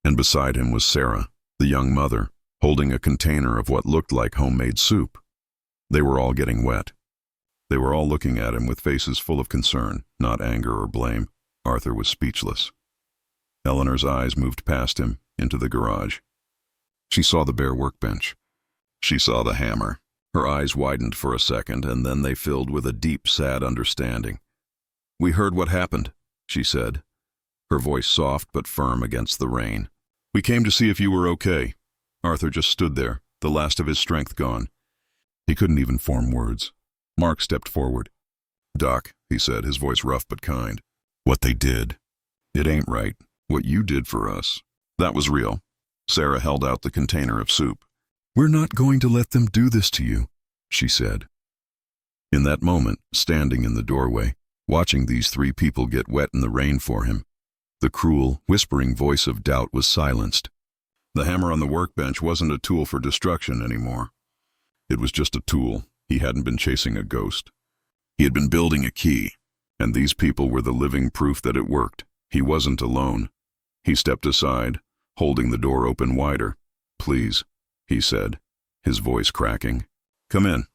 And beside him was Sarah, the young mother, holding a container of what looked like homemade soup. They were all getting wet. They were all looking at him with faces full of concern, not anger or blame. Arthur was speechless. Eleanor's eyes moved past him, into the garage. She saw the bare workbench. She saw the hammer. Her eyes widened for a second, and then they filled with a deep, sad understanding. "We heard what happened," she said, her voice soft but firm against the rain. "We came to see if you were okay." Arthur just stood there, the last of his strength gone. He couldn't even form words. Mark stepped forward. "Doc," he said, his voice rough but kind. "What they did, it ain't right. What you did for us, that was real." Sarah held out the container of soup. "We're not going to let them do this to you," she said. In that moment, standing in the doorway, watching these three people get wet in the rain for him, the cruel, whispering voice of doubt was silenced. The hammer on the workbench wasn't a tool for destruction anymore. It was just a tool. He hadn't been chasing a ghost. He had been building a key, and these people were the living proof that it worked. He wasn't alone. He stepped aside, holding the door open wider. "Please," he said, his voice cracking. "Come in."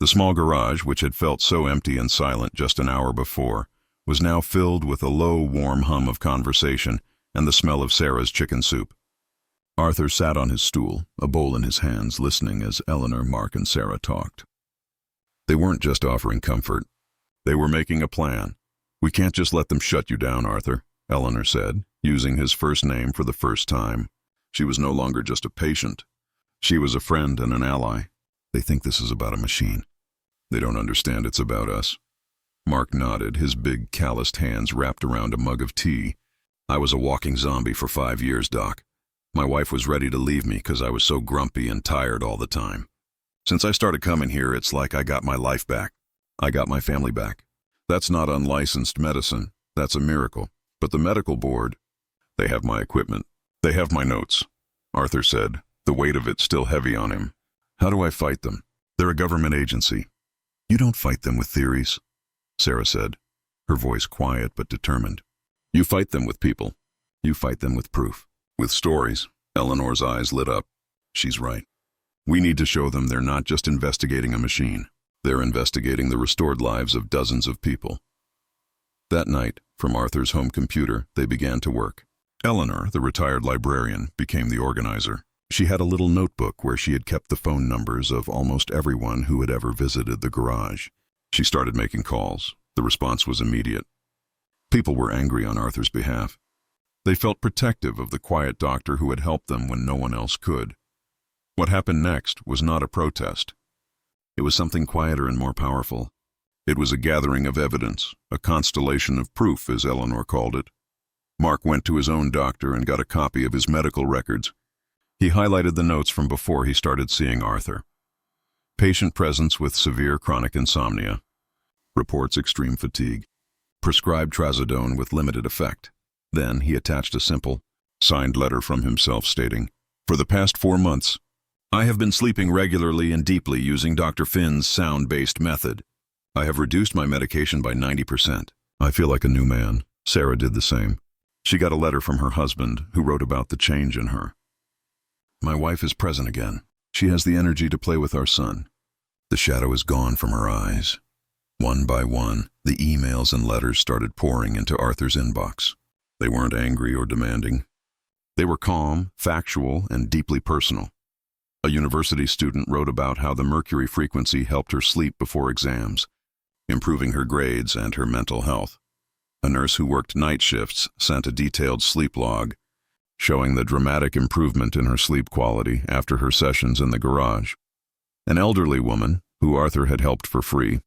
The small garage, which had felt so empty and silent just an hour before, was now filled with a low, warm hum of conversation and the smell of Sarah's chicken soup. Arthur sat on his stool, a bowl in his hands, listening as Eleanor, Mark, and Sarah talked. They weren't just offering comfort. They were making a plan. "We can't just let them shut you down, Arthur," Eleanor said, using his first name for the first time. She was no longer just a patient. She was a friend and an ally. "They think this is about a machine. They don't understand it's about us." Mark nodded, his big, calloused hands wrapped around a mug of tea. "I was a walking zombie for 5 years, Doc. My wife was ready to leave me because I was so grumpy and tired all the time. Since I started coming here, it's like I got my life back. I got my family back. That's not unlicensed medicine. That's a miracle. But the medical board, they have my equipment. They have my notes," Arthur said, the weight of it still heavy on him. "How do I fight them? They're a government agency." "You don't fight them with theories," Sarah said, her voice quiet but determined. "You fight them with people. You fight them with proof. With stories." Eleanor's eyes lit up. "She's right." We need to show them they're not just investigating a machine. They're investigating the restored lives of dozens of people. That night, from Arthur's home computer, they began to work. Eleanor, the retired librarian, became the organizer. She had a little notebook where she had kept the phone numbers of almost everyone who had ever visited the garage. She started making calls. The response was immediate. People were angry on Arthur's behalf. They felt protective of the quiet doctor who had helped them when no one else could. What happened next was not a protest. It was something quieter and more powerful. It was a gathering of evidence, a constellation of proof, as Eleanor called it. Mark went to his own doctor and got a copy of his medical records. He highlighted the notes from before he started seeing Arthur. Patient presence with severe chronic insomnia. Reports extreme fatigue. Prescribed trazodone with limited effect. Then he attached a simple, signed letter from himself stating, "For the past 4 months, I have been sleeping regularly and deeply using Dr. Finn's sound-based method. I have reduced my medication by 90%. I feel like a new man." Sarah did the same. She got a letter from her husband, who wrote about the change in her. "My wife is present again. She has the energy to play with our son. The shadow is gone from her eyes." One by one, the emails and letters started pouring into Arthur's inbox. They weren't angry or demanding. They were calm, factual, and deeply personal. A university student wrote about how the Mercury frequency helped her sleep before exams, improving her grades and her mental health. A nurse who worked night shifts sent a detailed sleep log, showing the dramatic improvement in her sleep quality after her sessions in the garage. An elderly woman, who Arthur had helped for free,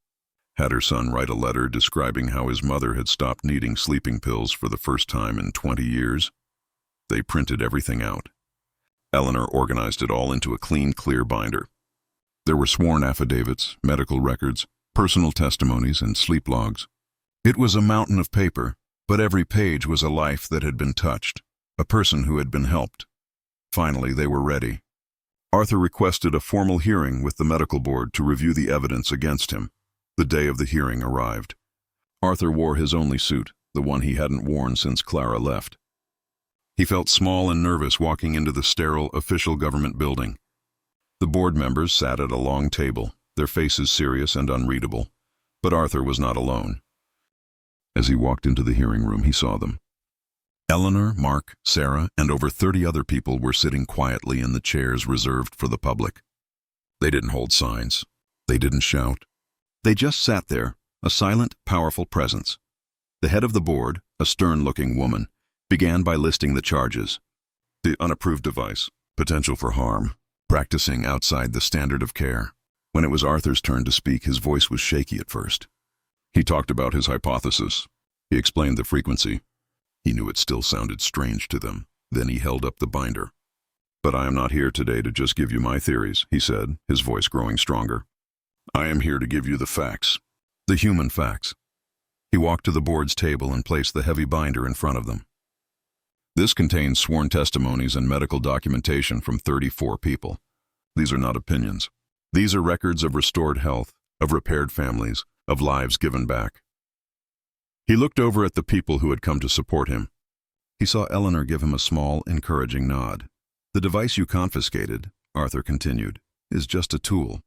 had her son write a letter describing how his mother had stopped needing sleeping pills for the first time in 20 years. They printed everything out. Eleanor organized it all into a clean, clear binder. There were sworn affidavits, medical records, personal testimonies, and sleep logs. It was a mountain of paper, but every page was a life that had been touched, a person who had been helped. Finally, they were ready. Arthur requested a formal hearing with the medical board to review the evidence against him. The day of the hearing arrived. Arthur wore his only suit, the one he hadn't worn since Clara left. He felt small and nervous walking into the sterile official government building. The board members sat at a long table, their faces serious and unreadable, but Arthur was not alone. As he walked into the hearing room, he saw them. Eleanor, Mark, Sarah, and over 30 other people were sitting quietly in the chairs reserved for the public. They didn't hold signs. They didn't shout. They just sat there, a silent, powerful presence. The head of the board, a stern-looking woman, began by listing the charges. The unapproved device, potential for harm, practicing outside the standard of care. When it was Arthur's turn to speak, his voice was shaky at first. He talked about his hypothesis. He explained the frequency. He knew it still sounded strange to them. Then he held up the binder. "But I am not here today to just give you my theories," he said, his voice growing stronger. "I am here to give you the facts. The human facts." He walked to the board's table and placed the heavy binder in front of them. "This contains sworn testimonies and medical documentation from 34 people. These are not opinions. These are records of restored health, of repaired families, of lives given back." He looked over at the people who had come to support him. He saw Eleanor give him a small, encouraging nod. "The device you confiscated," Arthur continued, "is just a tool.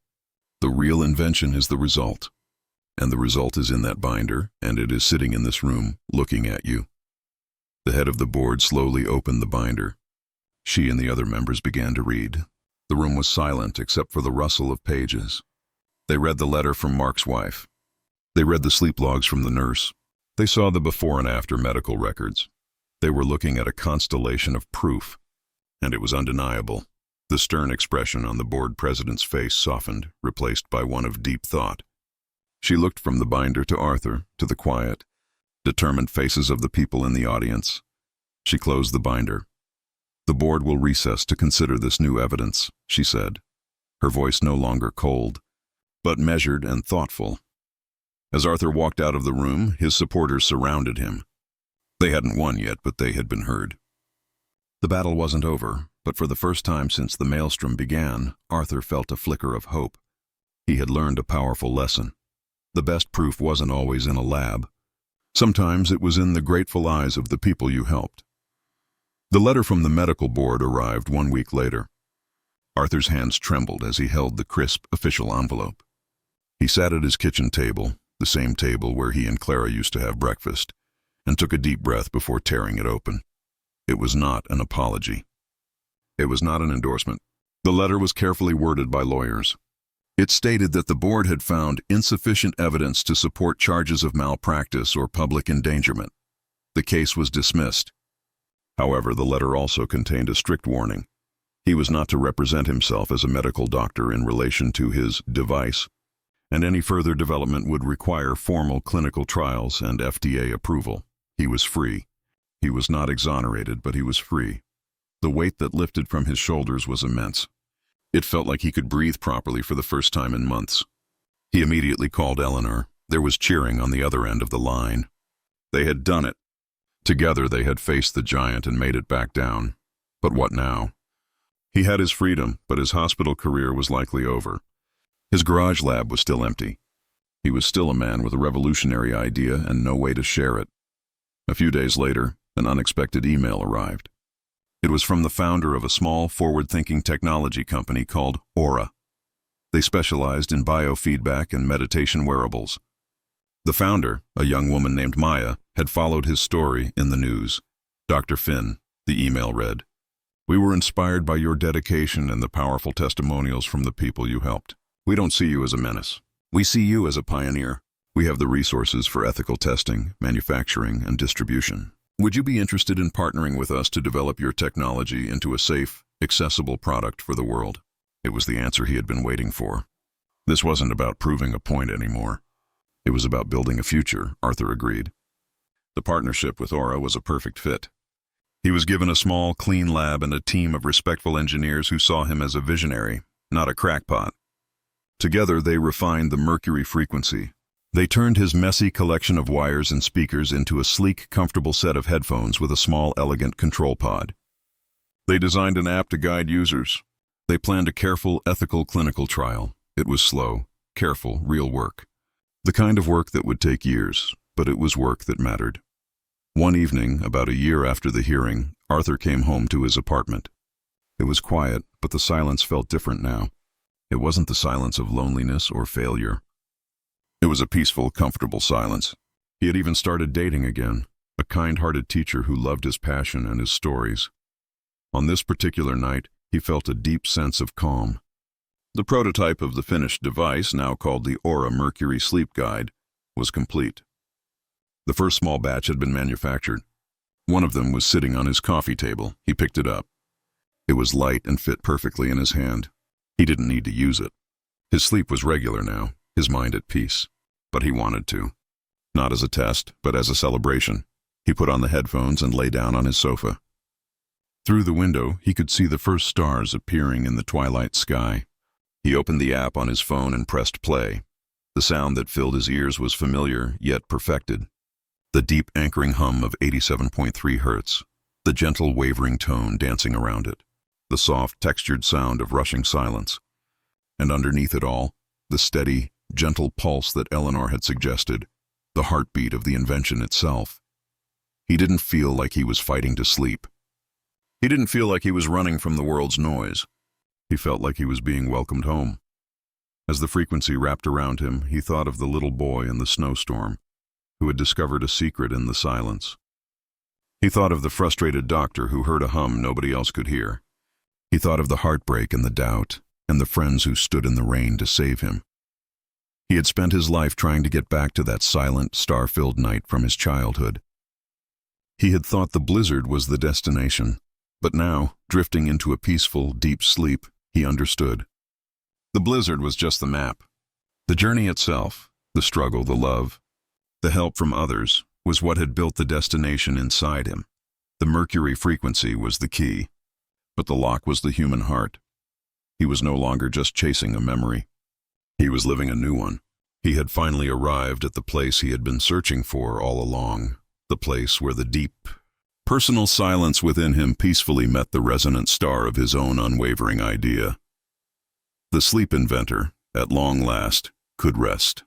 The real invention is the result. And the result is in that binder, and it is sitting in this room, looking at you." The head of the board slowly opened the binder. She and the other members began to read. The room was silent except for the rustle of pages. They read the letter from Mark's wife. They read the sleep logs from the nurse. They saw the before and after medical records. They were looking at a constellation of proof, and it was undeniable. The stern expression on the board president's face softened, replaced by one of deep thought. She looked from the binder to Arthur, to the quiet, determined faces of the people in the audience. She closed the binder. "The board will recess to consider this new evidence," she said, her voice no longer cold, but measured and thoughtful. As Arthur walked out of the room, his supporters surrounded him. They hadn't won yet, but they had been heard. The battle wasn't over, but for the first time since the maelstrom began, Arthur felt a flicker of hope. He had learned a powerful lesson. The best proof wasn't always in a lab. Sometimes it was in the grateful eyes of the people you helped. The letter from the medical board arrived 1 week later. Arthur's hands trembled as he held the crisp, official envelope. He sat at his kitchen table, the same table where he and Clara used to have breakfast, and took a deep breath before tearing it open. It was not an apology. It was not an endorsement. The letter was carefully worded by lawyers. It stated that the board had found insufficient evidence to support charges of malpractice or public endangerment. The case was dismissed. However, the letter also contained a strict warning. He was not to represent himself as a medical doctor in relation to his device, and any further development would require formal clinical trials and FDA approval. He was free. He was not exonerated, but he was free. The weight that lifted from his shoulders was immense. It felt like he could breathe properly for the first time in months. He immediately called Eleanor. There was cheering on the other end of the line. They had done it. Together they had faced the giant and made it back down. But what now? He had his freedom, but his hospital career was likely over. His garage lab was still empty. He was still a man with a revolutionary idea and no way to share it. A few days later, an unexpected email arrived. It was from the founder of a small, forward-thinking technology company called Aura. They specialized in biofeedback and meditation wearables. The founder, a young woman named Maya, had followed his story in the news. Dr. Finn, the email read, "We were inspired by your dedication and the powerful testimonials from the people you helped. We don't see you as a menace. We see you as a pioneer. We have the resources for ethical testing, manufacturing, and distribution. Would you be interested in partnering with us to develop your technology into a safe, accessible product for the world?" It was the answer he had been waiting for. This wasn't about proving a point anymore. It was about building a future, Arthur agreed. The partnership with Aura was a perfect fit. He was given a small, clean lab and a team of respectful engineers who saw him as a visionary, not a crackpot. Together, they refined the Mercury frequency. They turned his messy collection of wires and speakers into a sleek, comfortable set of headphones with a small, elegant control pod. They designed an app to guide users. They planned a careful, ethical clinical trial. It was slow, careful, real work. The kind of work that would take years, but it was work that mattered. One evening, about a year after the hearing, Arthur came home to his apartment. It was quiet, but the silence felt different now. It wasn't the silence of loneliness or failure. It was a peaceful, comfortable silence. He had even started dating again, a kind-hearted teacher who loved his passion and his stories. On this particular night, he felt a deep sense of calm. The prototype of the finished device, now called the Aura Mercury Sleep Guide, was complete. The first small batch had been manufactured. One of them was sitting on his coffee table. He picked it up. It was light and fit perfectly in his hand. He didn't need to use it. His sleep was regular now, his mind at peace. But he wanted to. Not as a test, but as a celebration. He put on the headphones and lay down on his sofa. Through the window, he could see the first stars appearing in the twilight sky. He opened the app on his phone and pressed play. The sound that filled his ears was familiar, yet perfected. The deep anchoring hum of 87.3 hertz, the gentle wavering tone dancing around it, the soft, textured sound of rushing silence. And underneath it all, the steady, gentle pulse that Eleanor had suggested, the heartbeat of the invention itself. He didn't feel like he was fighting to sleep. He didn't feel like he was running from the world's noise. He felt like he was being welcomed home. As the frequency wrapped around him, he thought of the little boy in the snowstorm, who had discovered a secret in the silence. He thought of the frustrated doctor who heard a hum nobody else could hear. He thought of the heartbreak and the doubt, and the friends who stood in the rain to save him. He had spent his life trying to get back to that silent, star-filled night from his childhood. He had thought the blizzard was the destination, but now, drifting into a peaceful, deep sleep, he understood. The blizzard was just the map. The journey itself, the struggle, the love, the help from others, was what had built the destination inside him. The Mercury frequency was the key, but the lock was the human heart. He was no longer just chasing a memory. He was living a new one. He had finally arrived at the place he had been searching for all along, the place where the deep, personal silence within him peacefully met the resonant star of his own unwavering idea. The sleep inventor, at long last, could rest.